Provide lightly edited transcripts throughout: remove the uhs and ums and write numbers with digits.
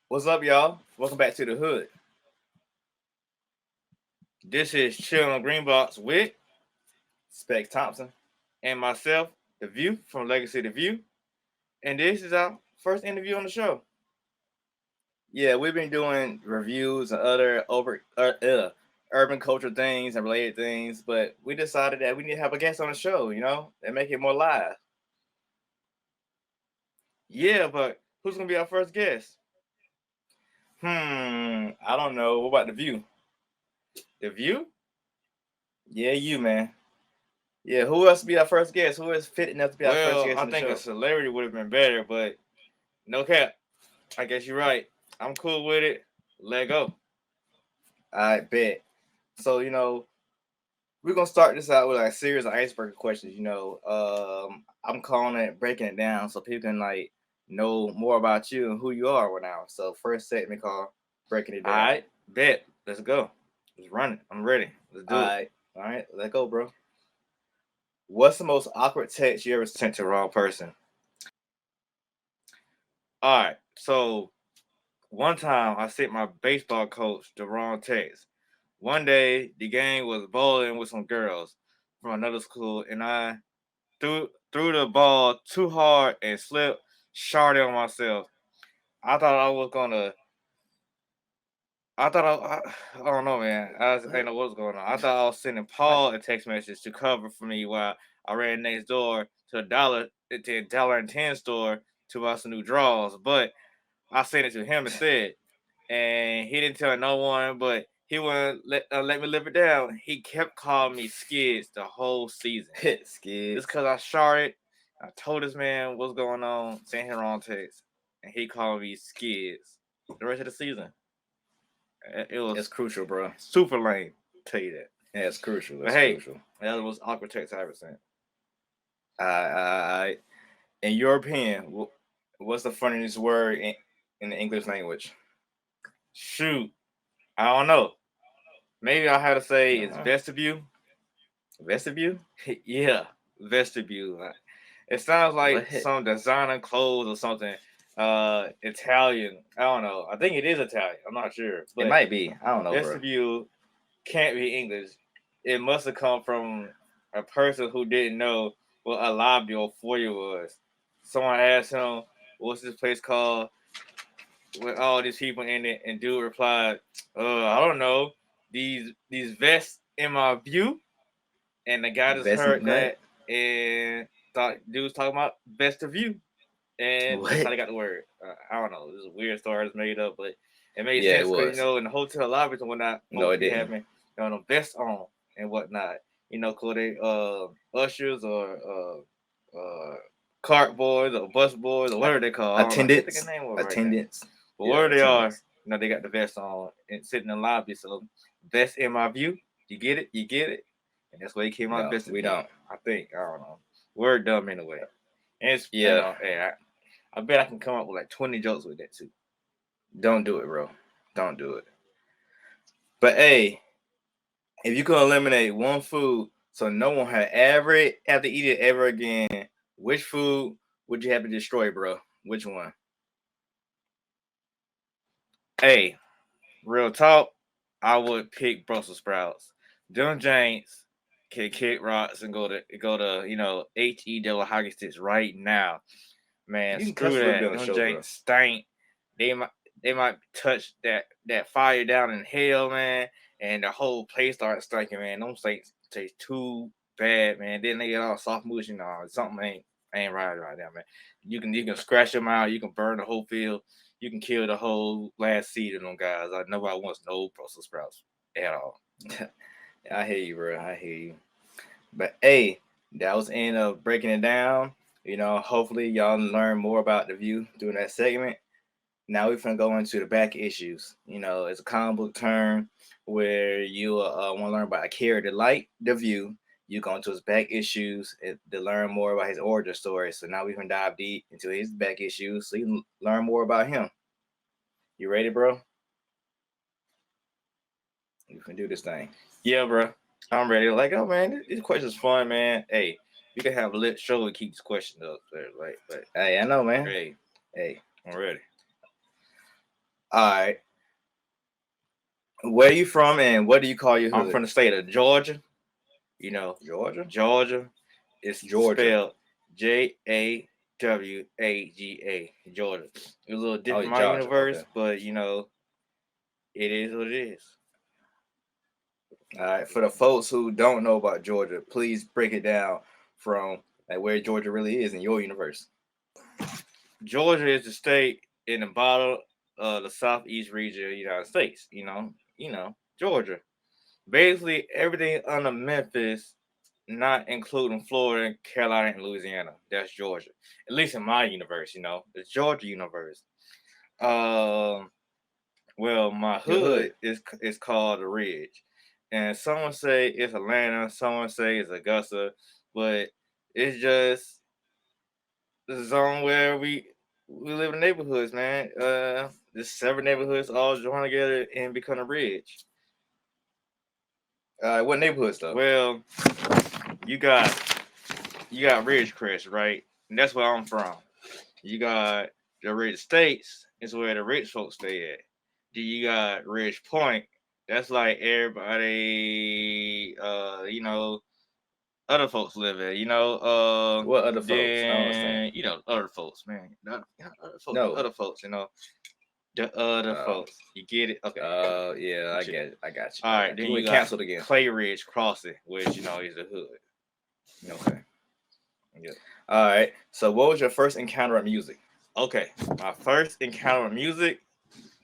What's up, y'all? Welcome back to the hood. This is Chillin Greenbox with SPECKS Thompson and myself, The View from Legacy to View. And this is our first interview on the show. Yeah, we've been doing reviews and other urban culture things and related things, but we decided that we need to have a guest on the show, and make it more live. Yeah, but who's gonna be our first guest? I don't know. What about The View? The View? Yeah, you, man. Yeah, who else to be our first guest? Who is fit enough to be our first guest I on the think show? a celebrity would have been better, but no cap. I guess you're right. I'm cool with it. Let go. I bet. So, we're gonna start this out with like a series of icebreaker questions. I'm calling it breaking it down so people can like know more about you and who you are right now. So first segment called breaking it All down. right, bet. Let's go. Let's run it. I'm ready. Let's do it. All right, let go, bro. What's the most awkward text you ever sent to the wrong person? All right. So one time I sent my baseball coach the wrong text. One day the gang was bowling with some girls from another school, and I threw the ball too hard and slipped, shot it on myself. I thought I was gonna I don't know, man. I didn't know what was going on. I thought I was sending What? Paul a text message to cover for me while I ran next door to $1.10 store to buy some new drawers. But I sent it to him instead, and he didn't tell no one. But he wouldn't let me live it down. He kept calling me Skids the whole season. Skid. Just cause I sharded, I told this man what's going on, sent him wrong text, and he called me Skids the rest of the season. It It's was crucial, bro. super lame. Tell you that. Yeah, it's crucial. But It's hey, crucial. that was the most awkward text I ever sent. I, in your opinion, what's the funniest word in the English language? Shoot, I don't know. Maybe I had to say it's Uh, vestibule. Vestibule? Yeah, vestibule. It sounds like What? some designer clothes or something. Italian. I don't know. I think it is Italian. I'm not sure, It but might be. I don't know, bro. vestibule can't be English. It must have come from a person who didn't know what a lobby or foyer was. Someone asked him, "What's this place called?" With all these people in it, and dude replied, I don't know. These vests in my view." And the guy just Vest heard what? that and thought dude was talking about best of you, and that's how What? they got the word. I don't know. This is a weird story. It's made up, but it made Yeah, it sense because was. in the hotel lobbies and whatnot, No, folks it be didn't. having the vests on and whatnot. Cause they ushers or cart boys or bus boys or whatever they call. I don't know. I can't think of Attendance. the name of it right now. Attendance. But Yeah, where they are, attendance. they got the vest on and sitting in the lobby. So vest in my view. You get it. You get it. And that's why he came out No, best of we you. don't. I think. I don't know. Word dumb anyway. And it's Yeah, hey, I bet I can come up with like 20 jokes with that too. don't do it, bro. Don't do it. But hey, if you could eliminate one food so no one had ever have to eat it ever again, which food would you have to destroy, bro? Which one? Hey, real talk, I would pick Brussels sprouts. Them James can kick rocks and go to HE double hockey sticks right now. Man, You can cuss screw a little bit that. on the Them show, bro. James stink. They might touch that fire down in hell, man, and the whole place starts stinking, man. Them steaks taste too bad, man. Then they get all soft mushy, something ain't right now, man. You can scratch them out. You can burn the whole field. You can kill the whole last seed of them guys. Like nobody wants no Brussels sprouts at all. I hear you, bro. I hear you. But hey, that was the end of breaking it down. Hopefully y'all learn more about the view during that segment. Now we're gonna go into the back issues. It's a comic book term where you want to learn about a character like the view. You go into his back issues to learn more about his origin story. So now we can dive deep into his back issues so you can learn more about him. You ready, bro? You can do this thing. Yeah, bro. I'm ready. Like, oh man, this question's fun, man. Hey, we can have a lit show and keep this question up there, right? But Hey, I know, man. hey, Hey, I'm ready. All right. Where you from and what do you call your I'm hood? from the state of Georgia. You know, Georgia? Georgia is Georgia. spelled Jawaga. Georgia. It's a little Oh, different yeah, my Georgia. universe, Okay. but you know, it is what it is. All right. For the folks who don't know about Georgia, please break it down from like where Georgia really is in your universe. Georgia is the state in the bottom of the southeast region of the United States. Georgia. Basically, everything under Memphis, not including Florida, Carolina, and Louisiana. That's Georgia. At least in my universe, the Georgia universe. Um, well, my Your hood. hood is called the Ridge, and someone say it's Atlanta, someone say it's Augusta, but it's just the zone where we live in neighborhoods, man. There's seven neighborhoods all join together and become a ridge. What neighborhoods though? Well, you got Ridgecrest, right? And that's where I'm from. You got the Ridge States, is where the rich folks stay at. Then you got Ridge Point. That's like everybody, other folks live at. What other folks? I don't understand. Then other folks, man. Not other folks, No. other folks. The other Uh, folks. You get it? Okay. yeah, I Get you. get it. I got you. All I right. got Then you. We you got canceled again. Clay Ridge Crossing, which is a hood. Okay. Yeah. All right. So, what was your first encounter with music? Okay. My first encounter with music.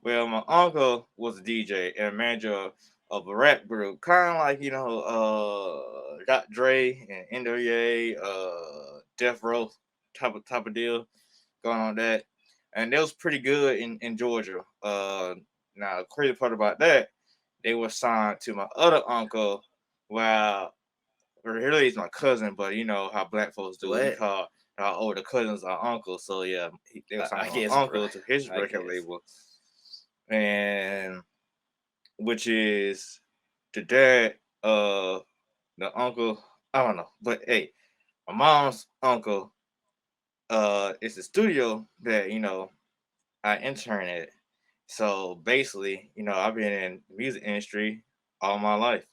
Well, my uncle was a DJ and manager of a rap group, kind of like Dr. Dre and NWA, Death Row type of deal going on that, and it was pretty good in Georgia. Now the crazy part about that, they were signed to my other uncle. Well, really he's my cousin, but you know how black folks do. We What? call our older cousins our uncles. So yeah, they were I signed to my guess, bro. uncle to his I record guess. label, and which is the dad of the uncle. I don't know, but hey, my mom's uncle. It's a studio that I intern at. So basically, I've been in the music industry all my life.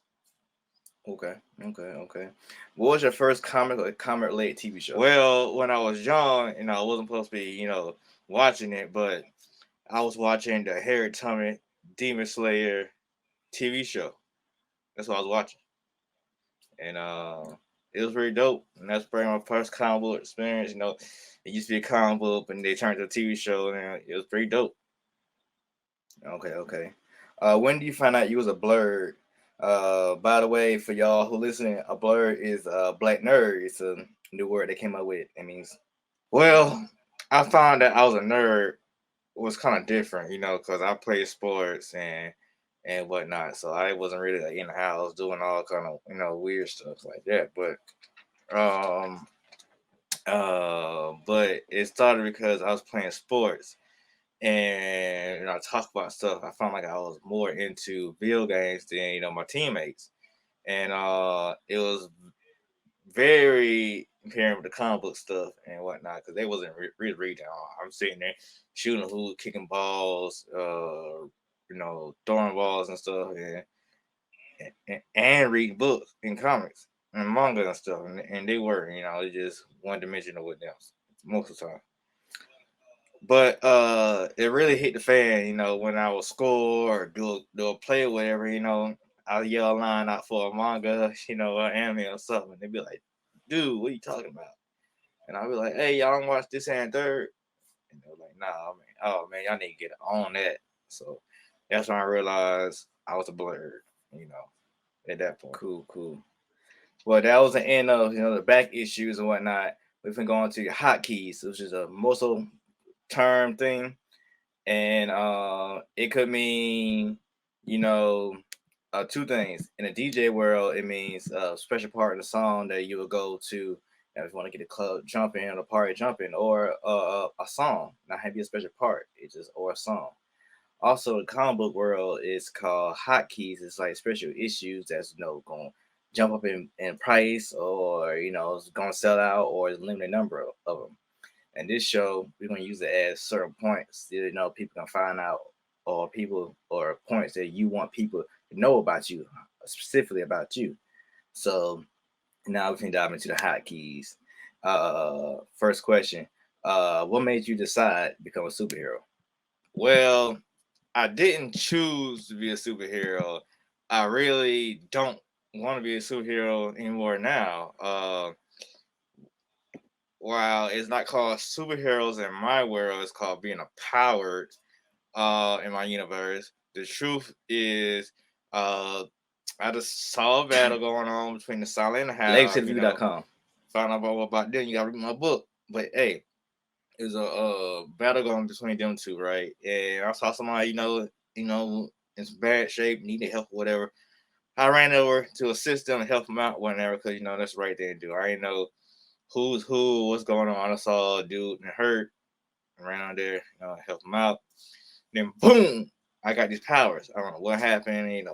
Okay. Okay. Okay. What was your first comic related TV show? Well, when I was young, I wasn't supposed to be, watching it, but I was watching the Harry Tummy Demon Slayer TV show. That's what I was watching, and it was pretty dope. And that's probably my first comic book experience. It used to be a comic book, and they turned to a TV show, and it was pretty dope. Okay. Okay. When do you find out you was a blurred? By the way, for y'all who listen, a blurred is a black nerd. It's a new word they came up with. It means Well, I found that I was a nerd was kind of different, because I played sports and whatnot, so I wasn't really like in the house doing all kind of weird stuff like that. Um, but it started because I was playing sports and I talk about stuff. I found like I was more into video games than my teammates, and it was very comparing with the comic book stuff and whatnot because they wasn't really reading. I'm sitting there shooting hoop, kicking balls, throwing balls and stuff, and reading books and comics and manga and stuff, and they were, it just one dimensional with them most of the time. But it really hit the fan, when I was score or do a play or whatever, I'll yell a line out for a manga, or anime or something. They'd be like, dude, what are you talking about? And I'll be like, hey, y'all don't watch this and third. And they're like, nah, man, oh man, y'all need to get on that. So that's when I realized I was a blur, at that point. cool. Cool. Well, that was the end of the back issues and whatnot. We've been going to your hotkeys, which is a muscle term thing, and it could mean you know two things. In the DJ world, it means a special part of the song that you will go to if you want to get a club jumping or a party jumping, or a song. Not have to be a special part. It's just or a song. Also, the comic book world is called hotkeys. It's like special issues that's going to jump up in price, or it's going to sell out, or it's a limited number of them. And this show, we're going to use it as certain points. People can find out or people or points that you want people to know about you, specifically about you. So now we can dive into the hotkeys. First question: what made you decide to become a superhero? Well, I didn't choose to be a superhero. I really don't want to be a superhero anymore now. While it's not called superheroes in my world, it's called being empowered in my universe. The truth is, uh, I just saw a battle going on between the Silent and the Hive. LabelToTheView.com. Found out about them. You got to read my book. But hey, it was a battle going between them two, right? And I saw somebody, in some bad shape, needed help, or whatever. I ran over to assist them and help them out, whatever, because that's the right thing to do. I didn't know who's who, what's going on. I saw a dude and hurt, ran out there, help him out. Then boom, I got these powers. I don't know what happened,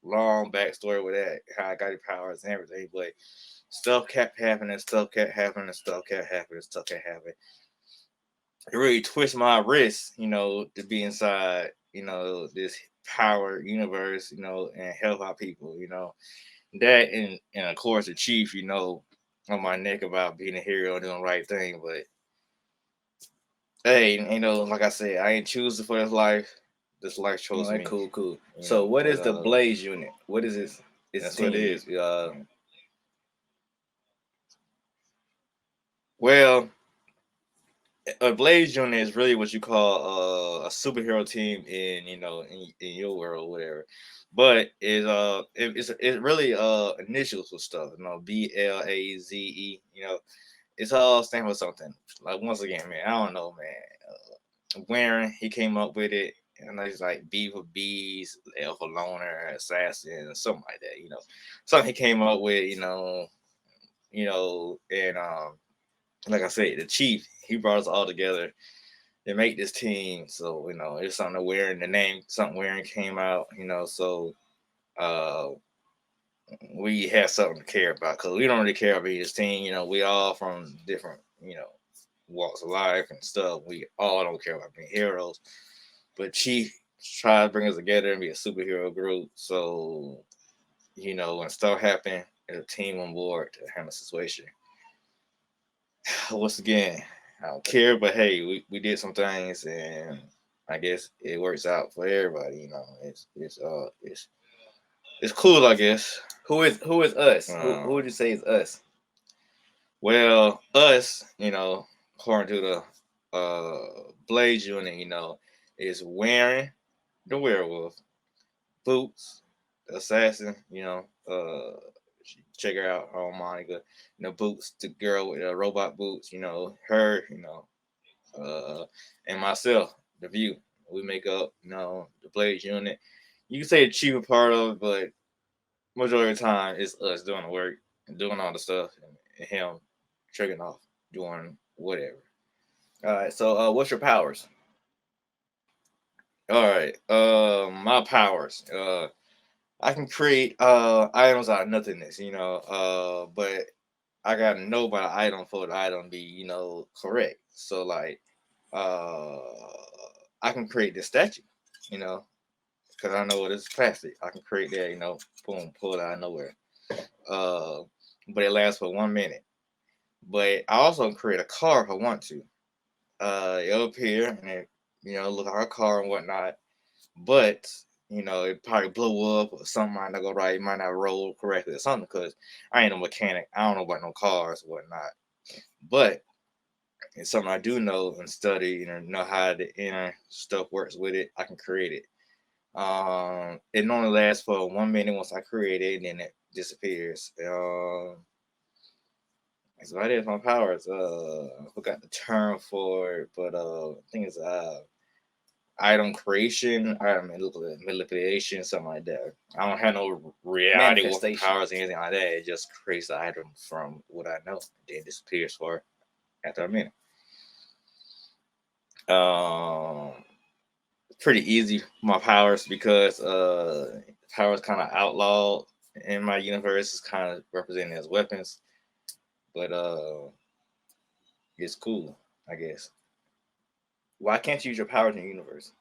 long backstory with that, how I got these powers and everything, but stuff kept happening, stuff kept happening, stuff kept happening, stuff kept happening. It really twisted my wrist, to be inside, this power universe, and help out people, That and of course the chief, on my neck about being a hero and doing the right thing. But hey, like I said, I ain't choosing for this life. This life All chose right, me. cool. So, what is the Blaze unit? What is this? That's Team. what it is. Well, a Blaze unit is really what you call a superhero team in in your world, or whatever. But it's really initials for stuff. BLAZE. It's all stand for something. Like, once again, man, I don't know, man. Warren, he came up with it. And it's like B for bees, L for loner, assassin, something like that. Something he came up with. And like I said, the chief, he brought us all together to make this team. So it's something wearing the name, something wearing came out. So uh, we have something to care about, because we don't really care about this team. We all from different walks of life and stuff. We all don't care about being heroes, but Chief tried to bring us together and be a superhero group. So when stuff happened, there's a team on board to handle the situation. Once again, I don't care, but hey, we did some things, and I guess it works out for everybody. It's cool, I guess. Who is us? Who would you say is us? Well, us, according to the Blaze unit, is wearing the werewolf, Boots, the assassin, check her out, Monica, Boots, the girl with the robot boots, her, and myself, the View. We make up, the Blaze unit. You can say the chief part of it, but majority of the time it's us doing the work and doing all the stuff, and him tricking off, doing whatever. All right. So, what's your powers? All right. My powers. I can create items out of nothingness, but I gotta know about an item for the item to be, correct. So like uh I can create this statue, because I know it is plastic. I can create that, boom, pull it out of nowhere. Uh but it lasts for 1 minute. But I also can create a car if I want to. It'll appear and it, look like a car and whatnot. But it probably blow up or something might not go right. It might not roll correctly or something, because I ain't no mechanic. I don't know about no cars or whatnot. But it's something I do know and study and know how the inner stuff works with it. I can create it. It normally lasts for 1 minute once I create it, and then it disappears. That's about it. My powers. I forgot the term for it, but I think it's item creation, item manipulation, something like that. I don't have no reality with powers or anything like that. It just creates the item from what I know, then disappears for after a minute. Pretty easy my powers, because powers kind of outlawed in my universe. Is kind of represented as weapons, but it's cool, I guess. Why can't you use your powers in the universe?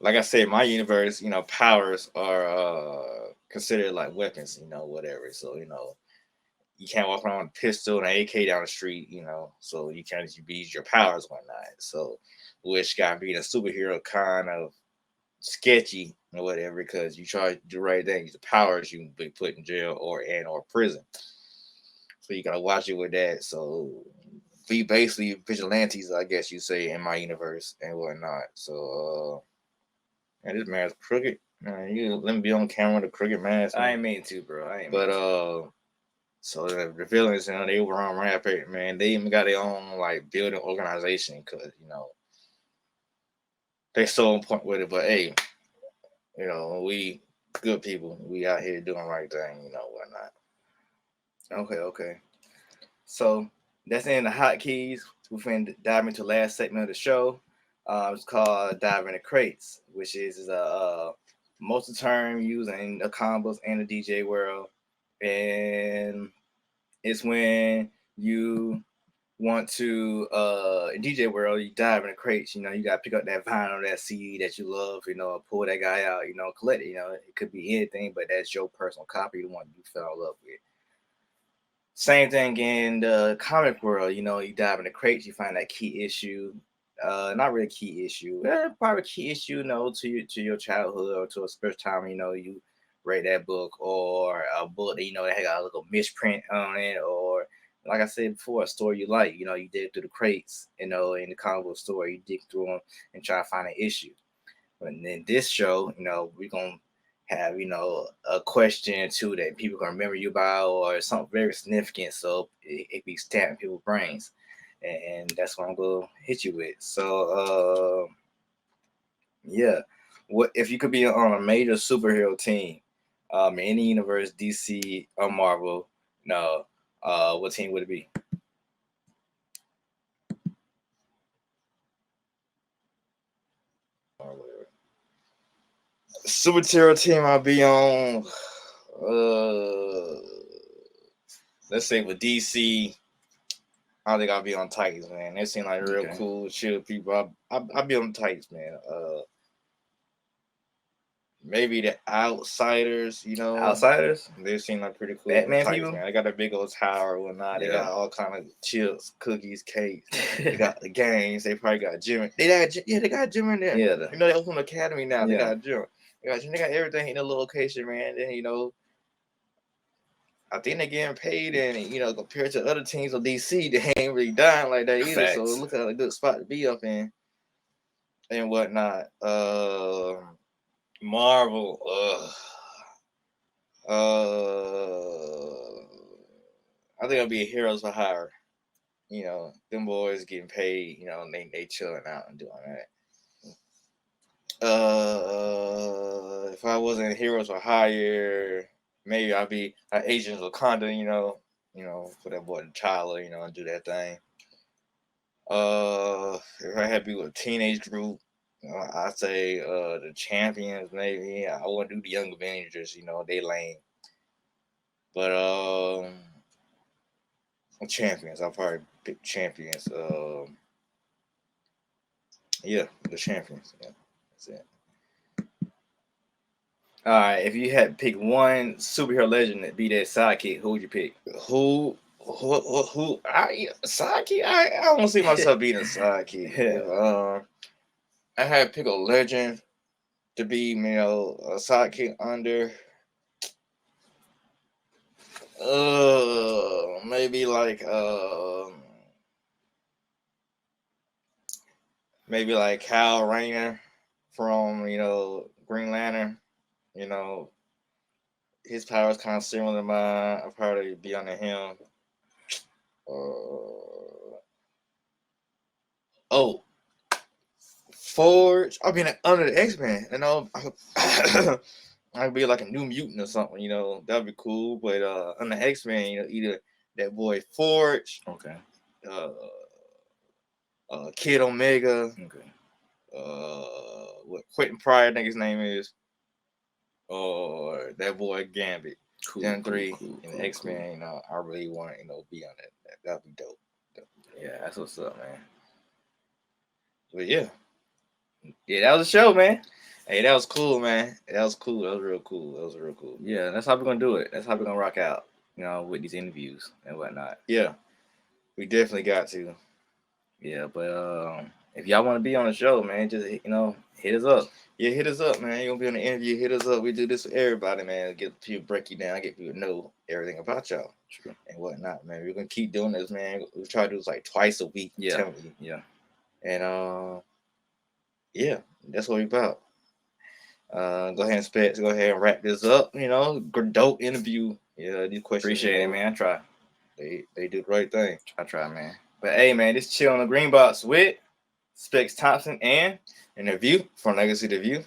like I said, my universe, powers are considered like weapons, whatever. So, you can't walk around with a pistol and an AK down the street, so you can't just use your powers and whatnot. So, which got being a superhero kind of sketchy or whatever, because you try to do the right thing, the powers you can be put in jail or prison. So you gotta watch it with that. So we basically vigilantes, I guess you say, in my universe and whatnot. So and this man's crooked. Man, you let me be on camera with a crooked mask. I ain't mean to, bro. I ain't But mean to. so the villains, they were on Rampage, man. They even got their own like building organization, because they so important with it. But hey, we good people. We out here doing the right thing, whatnot. Okay. So that's in the hotkeys. We're finna dive into the last segment of the show. It's called Dive into Crates, which is a multi-term used in the combos and the DJ world. And it's when you want to in DJ world, you dive in the crates, you gotta pick up that vinyl, that CD that you love, pull that guy out, collect it, it could be anything, but that's your personal copy, the one you fell in love with. Same thing in the comic world, you dive in the crates, you find that key issue. Not really key issue, probably key issue, to your childhood or to a special time, you read that book, or a book that that had got a little misprint on it, or like I said before, a story you like, you dig through the crates, in the comic book store, you dig through them and try to find an issue. But in this show, we're gonna have a question too that people can remember you by, or something very significant, so it be stamped in people's brains, and that's what I'm gonna hit you with. So yeah, what if you could be on a major superhero team, in any universe, DC or Marvel? No, what team would it be? Or whatever. Superhero team I'll be on. Let's say with DC, I think I'll be on Titans, man. They seem like real cool, chill people. I'll be on Titans, man. Maybe the Outsiders, Outsiders? They seem like pretty cool. Batman Titans, people? man. They got a big old tower and whatnot. They got all kind of chips, cookies, cakes. They got the games. They probably got a gym. They got a gym in there. Yeah. They open an academy now. They got a gym. They got everything in the location, man. Then I think they're getting paid, and compared to other teams of DC, they ain't really dying like that either. Facts. So it looks like a good spot to be up in and whatnot. Marvel, I think it'll be Heroes for Hire. Them boys getting paid. They chilling out and doing that. If I wasn't Heroes for Hire, maybe I'd be Agents of Wakanda. For that boy T'Challa, and do that thing. If I had to be with a teenage group, I'd say the Champions, maybe. I wouldn't do the Young Avengers, they lame. But Champions, I'll probably pick Champions. Yeah, the Champions. Yeah, that's it. All right, if you had to pick one superhero legend to be that sidekick, who would you pick? Who? Sidekick? I don't see myself being a sidekick. I had to pick a legend to be, a sidekick under. Maybe like Kyle Rayner from Green Lantern. His power is kind of similar to mine. I'll probably be under him. Forge. I'll be under the X-Men. I'd be like a New Mutant or something. That'd be cool. But under X-Men, either that boy Forge. Okay. Kid Omega. Okay. What Quentin Pryor, I think his name is. Or that boy Gambit. Cool. Gen 3 in X-Men. I really want to be on that. That'd be dope. Yeah, that's what's up, man. But yeah. Yeah, that was a show, man. Hey, that was cool, man. That was cool. That was real cool. That was real cool. Yeah, that's how we're gonna do it. That's how we're gonna rock out, you know, with these interviews and whatnot. Yeah, we definitely got to. Yeah, but if y'all want to be on the show, man, just hit us up. Yeah, hit us up, man. You gonna be on the interview? Hit us up. We do this with everybody, man. Get people break you down, get people to know everything about y'all. True. And whatnot, man. We're gonna keep doing this, man. We try to do this like twice a week. Yeah. Telling you. Yeah. And yeah, that's what we about. Go ahead and SPECKS. Go ahead and wrap this up. You know, dope interview. Yeah, these questions. Appreciate it, man. I try. They do the right thing. I try, man. But hey, man, this Chill on the Green Box with SPECKS Thompson and Interview from Legacy to View.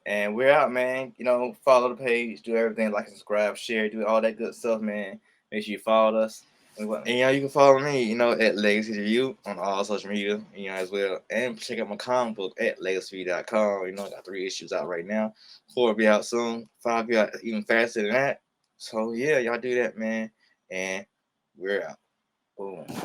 And we're out, man. You know, follow the page, do everything, like and subscribe, share, do all that good stuff, man. Make sure you follow us. And you can follow me, at Legacy to View on all social media, as well. And check out my comic book at legacy.com. I got 3 issues out right now. 4 will be out soon. 5 will be out even faster than that. So yeah, y'all do that, man. And we're out. Boom.